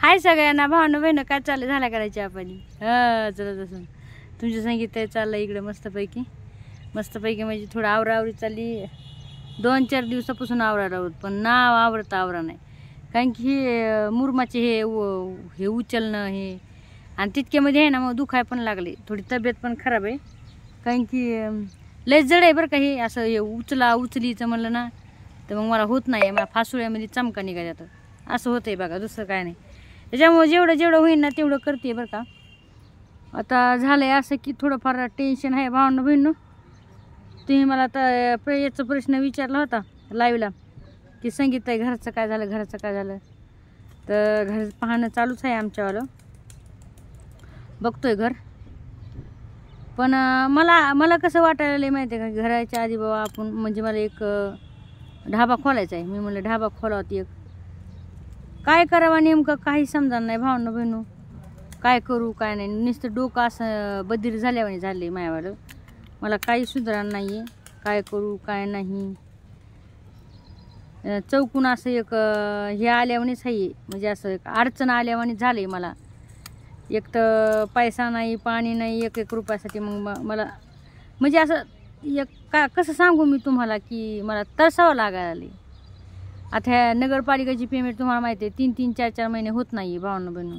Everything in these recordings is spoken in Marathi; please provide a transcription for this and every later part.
हाय सगळ्यांना भावना बहिण काय चाललं झाला करायची आपण चला तसं तुमचं संगीत चाललं इकडे मस्तपैकी म्हणजे थोडं आवरावरी चालली 2-4 दिवसापासून आवरायला आहोत पण नाव आवरा नाही कारण की हे मुरमाचे हे उचलणं हे आणि तितक्यामध्ये आहे ना मग दुखाय पण लागले थोडी तब्येत पण खराब आहे कारण की लय जड आहे बरं का हे असं हे उचलीचं म्हणलं ना तर मग मला होत नाही मला फासुळ्यामध्ये चमका निघा जातं असं होतंय बघा दुसरं काय नाही त्याच्यामुळे जेवढं होईल ना तेवढं करते बरं का आता झालंय असं की थोडंफार टेन्शन आहे भावना बहिणं तुम्ही मला आता याचा प्रश्न विचारला होता लाईव्हला की संगीत आहे घराचं काय झालं तर घर पाहणं चालूच आहे आमच्यावालं बघतोय घर पण मला कसं वाटायला माहिती आहे का घराच्या आधी बाबा आपण म्हणजे मला एक ढाबा खोलायचा आहे मी म्हणलं ढाबा खोलावती एक काय करावं नेमकं काही समजणार नाही भावना बहिणू काय करू काय नाही नुसतं डोकं असं बधीर झाल्यावानी झाले मायावालं मला काही सुधारण नाही आहे काय करू काय नाही चौकून असं एक हे आल्यावानीच आहे म्हणजे असं एक अडचण आल्यावानी झाले मला एक तर पैसा नाही पाणी नाही एक रुपयासाठी मग मला म्हणजे असं एक कसं सांगू मी तुम्हाला की मला तरसावं लागायला आता ह्या नगरपालिकेची पेमेंट तुम्हाला माहिती आहे 3-3, 4-4 महिने होत नाही भावना बहिणू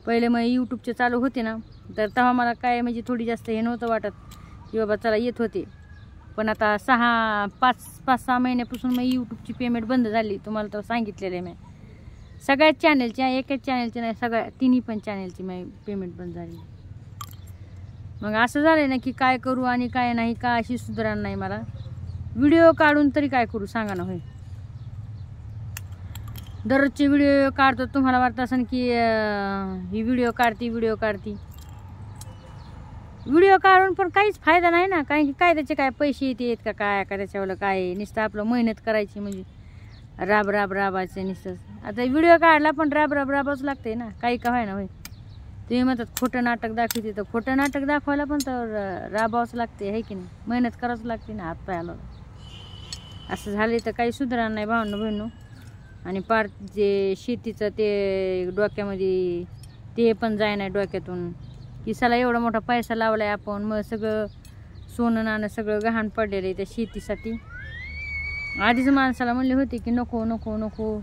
पहिले मग यूट्यूबचे चालू होते ना तर तेव्हा मला काय म्हणजे थोडी जास्त हे नव्हतं वाटत की बाबा चला येत होते पण आता 5-6 महिन्यापासून मग यूट्यूबची पेमेंट बंद झाली तुम्हाला तर सांगितलेलं आहे मी सगळ्याच चॅनलची एकाच चॅनलची नाही सगळ्या तिन्ही पण चॅनलची मी पेमेंट बंद झाली मग असं झालं ना की काय करू आणि काय नाही का अशी सुधारणा नाही मला व्हिडिओ काढून तरी काय करू सांगा ना होय दररोजचे व्हिडिओ काढतो तुम्हाला वाटतं असं की ही व्हिडिओ काढती व्हिडिओ काढून पण काहीच फायदा नाही ना कारण की काय त्याचे काय पैसे येतात का काय त्याच्यावर काय नुसतं आपलं मेहनत करायची म्हणजे राबायचं नुसतं आता व्हिडिओ काढला पण राबावंच लागते ना काही का व्हाय ना होय तुम्ही म्हणतात खोटं नाटक दाखवते तर खोटं नाटक दाखवायला पण तर राबावंच लागते है की नाही मेहनत करावंच लागते ना हात पायाला असं झाले तर काही सुधारणा नाही भावना बहिणू आणि पार जे शेतीचं ते डोक्यामध्ये ते पण जाय नाही डोक्यातून की साला एवढा मोठा पैसा लावलाय आपण मग सगळं सोनं नाणं सगळं गहाण पडलेलं आहे त्या शेतीसाठी आधीच माणसाला म्हणले होते की नको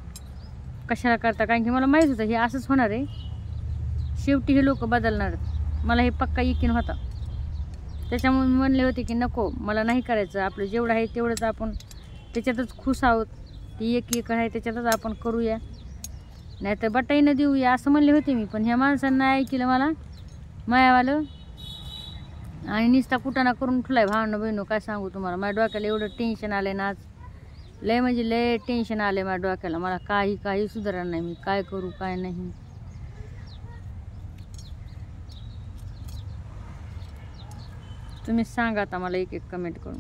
कशाला करता कारण की मला माहीत होतं हे असंच होणार आहे शेवटी हे लोक बदलणार मला हे पक्का यकीन होता त्याच्यामुळे म्हणले होते की नको मला नाही करायचं आपलं जेवढं आहे तेवढंच आपण त्याच्यातच खुश आहोत ती एक आहे त्याच्यातच आपण करूया नाही तर बटाईनं देऊया असं म्हणले होते मी पण ह्या माणसांना नाही ऐकलं मला मायावालं आणि निस्ता कुटाणा करून ठेवलाय भावना बहिणू काय सांगू तुम्हाला माझ्या डोक्याला एवढं टेन्शन आलंय ना आज लय म्हणजे लय टेन्शन आलंय माझ्या डोक्याला मला काही सुधारणा नाही मी काय करू काय नाही तुम्ही सांगा आता मला एक कमेंट करून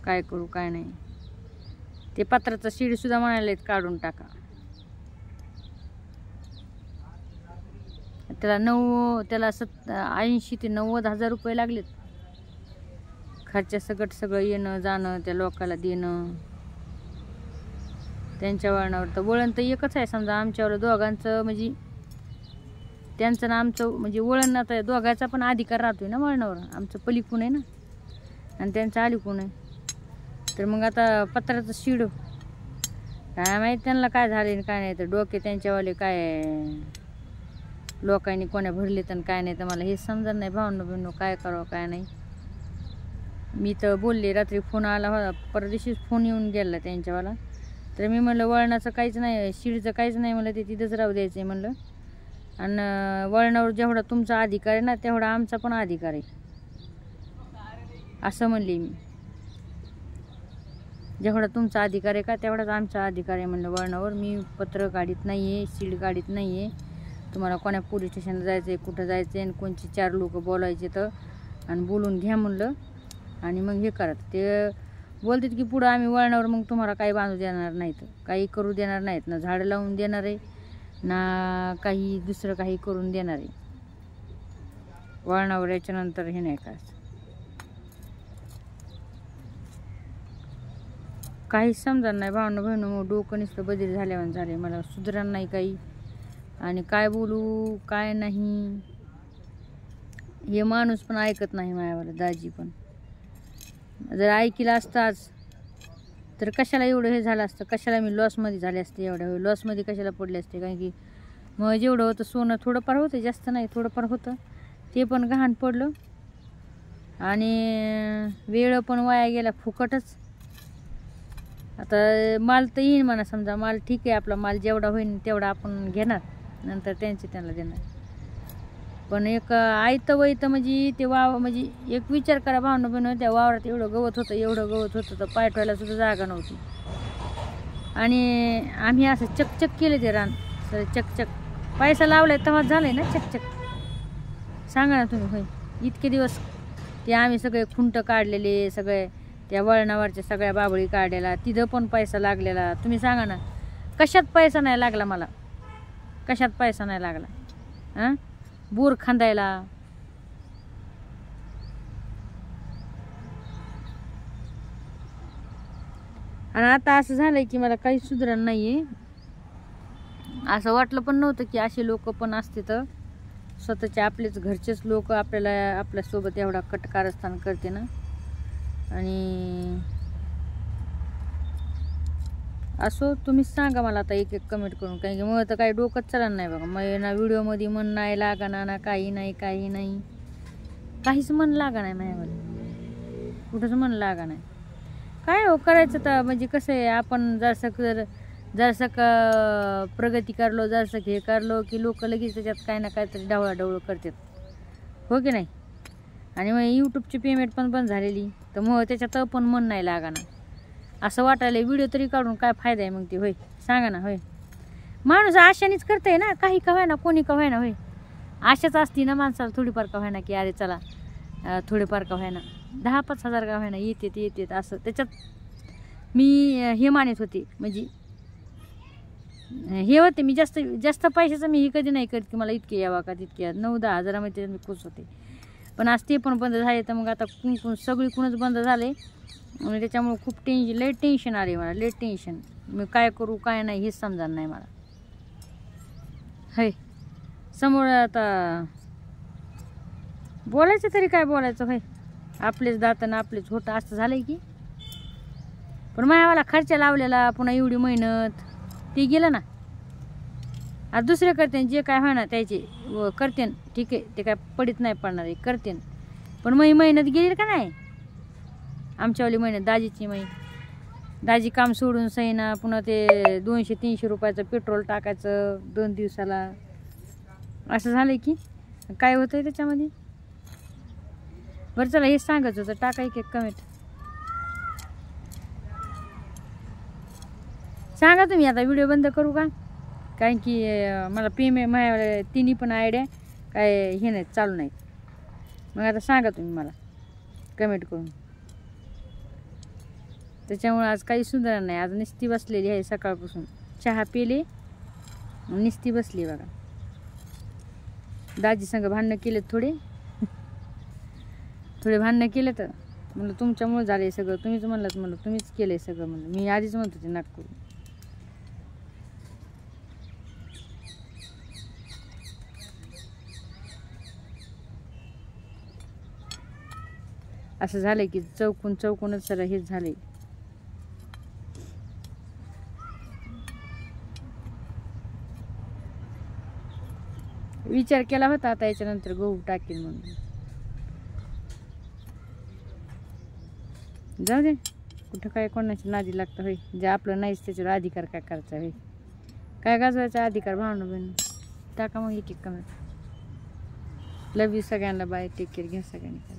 काय करू काय नाही ते पत्राचं शीड सुद्धा म्हणाले काढून टाका त्याला 80 ते 90 हजार रुपये लागलेत खर्चासकट सगळं येणं जाणं त्या लोकाला देणं त्यांच्या वळणावर तर वळण तर एकच आहे समजा आमच्यावर दोघांचं म्हणजे त्यांचं ना आमचं म्हणजे वळण आता दोघांचा पण अधिकार राहतोय ना वळणावर आमचं पलीकून आहे ना आणि त्यांचं अलीकून आहे तर मग आता पत्राचं शिड काय माहीत त्यांना काय झाले काय नाही तर डोके त्यांच्यावाले काय लोकांनी कोण्या भरले तर काय नाही तर मला हे समजत नाही भावना बहिणू काय करावं काय नाही मी तर बोलले रात्री फोन आला होता परदेशीच फोन येऊन गेला त्यांच्यावाला तर मी म्हणलं वळणाचं काहीच नाही शिडचं काहीच नाही म्हणलं ते तिथंच राहू द्यायचं आहे म्हणलं आणि वळणावर जेवढा तुमचा अधिकार आहे ना तेवढा आमचा पण अधिकार आहे असं म्हणले मी जेवढा तुमचा अधिकार आहे का तेवढाच आमचा अधिकार आहे म्हणलं वळणावर मी पत्र काढीत नाही आहे सीड काढीत नाही आहे तुम्हाला कोण्या पोलीस स्टेशनला जायचं आहे कुठं जायचं आहे आणि कोणची 4 लोक बोलायचे तर आणि बोलून घ्या म्हणलं आणि मग हे करत ते बोलतात की पुढं आम्ही वळणावर मग तुम्हाला काही बांधू देणार नाहीत काही करू देणार नाहीत ना झाडं लावून देणार आहे ना काही दुसरं काही करून देणार आहे वळणावर याच्यानंतर हे नाही का काहीच समजणार नाही भावना बहिणू डोकं नुसतं बदल झाल्यावर झाले मला सुधारण नाही काही आणि काय बोलू काय नाही. हे माणूस पण ऐकत नाही माझ्यावाला दाजी पण. जर ऐकलं असताच तर कशाला एवढं हे झालं असतं, कशाला मी लॉसमध्ये झाले असते, एवढ्या वेळ लॉसमध्ये कशाला पडले असते. कारण की मग जेवढं होतं सोनं थोडंफार होतं, जास्त नाही थोडंफार होतं, ते पण गहाण पडलं आणि वेळ पण वाया गेला फुकटच. आता माल तर येईन म्हणा, समजा माल ठीक आहे, आपला माल जेवढा होईल तेवढा आपण घेणार, नंतर त्यांचे त्यांना देणार. पण एक आयतं वैतं म्हणजे ते म्हणजे एक विचार करा भावना बहिण, त्या वावरात एवढं गवत होतं, एवढं गवत होतं तर पाय ठेवायला सुद्धा जागा नव्हती. आणि आम्ही असं चकचक केलं ते रान, सर चकचक. पैसा लावलाय तेव्हा झालंय ना चकचक, सांगा ना तुम्ही. होय, इतके दिवस ते आम्ही सगळे खुंट काढलेले, सगळे त्या वळणावरच्या सगळ्या बाबळी काढलेला, तिथं पण पैसा लागलेला. तुम्ही सांगा ना, कशात पैसा नाही लागला मला, कशात पैसा नाही लागला. हां, बोर खांदायला, आणि आता असं झालंय की मला काही सुधारण नाहीये. असं वाटलं पण नव्हतं की असे लोक पण असते, तर स्वतःचे आपलेच घरचेच लोक आपल्याला आपल्यासोबत एवढा कटकारस्थान करते ना. आणि असो, तुम्हीच सांगा मला आता एक एक कमेंट करून, कारण की मग तर काही डोकंच चालणार नाही बघा. मग ना व्हिडिओमध्ये मन नाही लागा ना, काही नाही काही नाही, काहीच मन लागा नाही माझ्यामध्ये, कुठंच मन लागा नाही. काय हो करायचं तर, म्हणजे कसं आहे, आपण जरसं का प्रगती करलो, जरसं हे करलो की लोक लगेच त्याच्यात काय ना काहीतरी ढवळाढवळ करतात, हो की नाही. आणि मग यूट्यूबची पेमेंट पण बंद झालेली, तर मग त्याच्यात पण मन नाही लागाना. असं वाटायला व्हिडिओ तरी काढून काय फायदा आहे मग ते, होय सांगा ना. होय, माणूस आशानेच करतंय ना, काही का व्हायना, कोणी का व्हायना. होय, आशाच असती ना माणसाला थोडीफार का व्हायना, की अरे चला थोडेफार का व्हायना, 10-5 हजार का व्हायना येतात असं. त्याच्यात मी हे मानत होते, म्हणजे हे होते मी जास्त पैशाचं मी हे कधी नाही करत की मला इतके यावा का तितके यावं. 9-10 हजारामध्ये मी खुश होते. पण आज ते पण बंद झाले, तर मग आता सगळीकडूनच बंद झाले. आणि त्याच्यामुळे खूप लय टेन्शन आले मला, लय टेन्शन. मी काय करू काय नाही हेच समजणार नाही मला. होय, समोर आता बोलायचं तरी काय बोलायचं. होय, आपलेच दातन आपलेच होतं असं झालंय की. पण मायावाला खर्च लावलेला, पुन्हा एवढी मेहनत ते गेलं ना. आता दुसरे करते जे काय होणार त्याचे करते, ठीक आहे, ते काय पडीत नाही पडणार आहे, करते. पण मग मेहनत गेली का नाही, आमच्यावाली मेहनत, दाजीची दाजी काम सोडून सईना, पुन्हा ते 200-300 रुपयाचं पेट्रोल टाकायचं 2 दिवसाला. असं झालंय की काय होतंय त्याच्यामध्ये. बरं चला, हेच सांगायचं होतं, टाका एक कमेंट सांगा तुम्ही. आता व्हिडिओ बंद करू का, कारण की मला पेमेंट माझ्या तिन्ही पण आयडिया काय हे नाहीत, चालू नाहीत. मग आता सांगा तुम्ही मला कमेंट करून. त्याच्यामुळे आज काही सुधारणा नाही. आज निस्ती बसलेली आहे सकाळपासून, चहा पिले निस्ती बसली बघा. दाजी संग भांडणं केलेत थोडे भांडणं केलं, तर म्हणलं तुमच्यामुळे झाले सगळं, तुम्हीच म्हणलात, म्हणलं तुम्हीच केलंय सगळं, म्हणलं मी आधीच म्हणत होते नाक करून. असं झालंय की चौकूनच सगळं हेच झालंय. विचार केला होता आता याच्यानंतर गहू टाकेल म्हणून. जाऊ दे, कुठं काय कोणाची नादी लागतं. होय, जे आपलं नाहीच त्याच्यावर अधिकार काय करायचा. होय, काय गाजवायचा अधिकार भावना बहिण. टाका मग एक कमेंट. लव यू सगळ्यांना, बाय, टेक केअर, घ्या सगळ्यांनी.